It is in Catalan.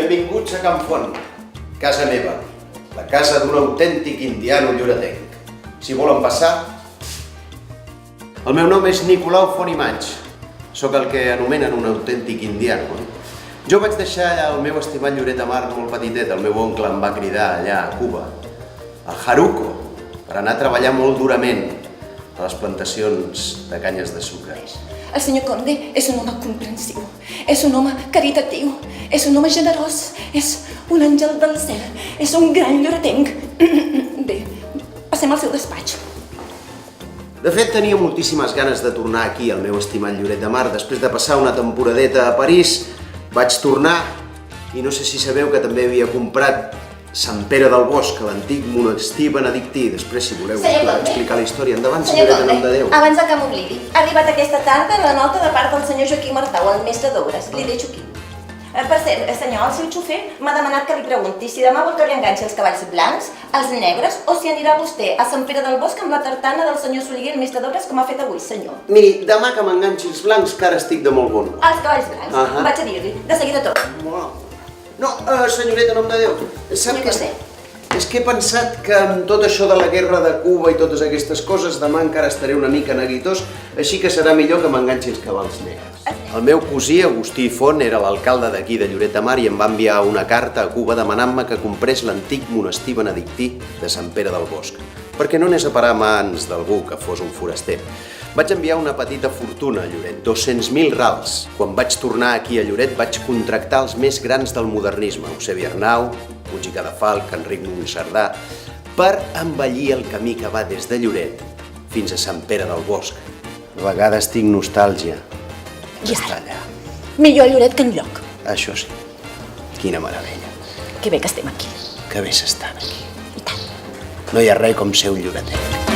Benvinguts a Can Font, casa meva, la casa d'un autèntic indiano lloretenc. Si volen passar... El meu nom és Nicolau Font i Maig. Sóc el que anomenen un autèntic indiano. Jo vaig deixar allà el meu estimat Lloret de Mar molt petitet. El meu oncle em va cridar allà a Cuba, al Jaruco, per anar a treballar molt durament a les plantacions de canyes de sucre. El senyor Conde és un home comprensiu, és un home caritatiu, és un home generós, és un àngel del cel, és un gran lloretenc. Bé, passem al seu despatx. De fet, tenia moltíssimes ganes de tornar aquí, al meu estimat Lloret de Mar. Després de passar una temporadeta a París, vaig tornar i no sé si sabeu que també havia comprat Sant Pere del Bosc, l'antic monestir benedictí. Després, si voleu, explicar la història. Endavant, senyoreta, en nom de Déu. Abans que m'oblidi, ha arribat aquesta tarda la nota de part del senyor Joaquim Artau, el mestre d'obres. Li deixo aquí. Per cert, senyor, el seu xofer m'ha demanat que li pregunti si demà vol que li enganxi els cavalls blancs, els negres, o si anirà vostè a Sant Pere del Bosc amb la tartana del senyor Soliguer, el mestre d'obres, com ha fet avui, senyor. Miri, demà que m'enganxi els blancs, que ara estic de molt bon. Els cavalls blancs, vaig a dir-li, de seguida tot. No, senyoreta, en nom de Déu, sap què? És que he pensat que amb tot això de la guerra de Cuba i totes aquestes coses, demà encara estaré una mica neguitós, així que serà millor que m'enganxi els cavalls negres. El meu cosí, Agustí Font, era l'alcalde d'aquí de Lloret de Mar i em va enviar una carta a Cuba demanant-me que comprés l'antic monestir benedictí de Sant Pere del Bosc, perquè no anés a parar a mans d'algú que fos un foraster. Vaig enviar una petita fortuna a Lloret, 200.000 rals. Quan vaig tornar aquí a Lloret vaig contractar els més grans del modernisme, Eusebi Arnau, Puig i Cadafalch, Enric Monserdà, per embellir el camí que va des de Lloret fins a Sant Pere del Bosc. A vegades tinc nostàlgia d'estar allà. Millor a Lloret que enlloc. Això sí, quina meravella. Que bé que estem aquí. Que bé s'estan aquí. I tant. No hi ha res com ser un lloretenc.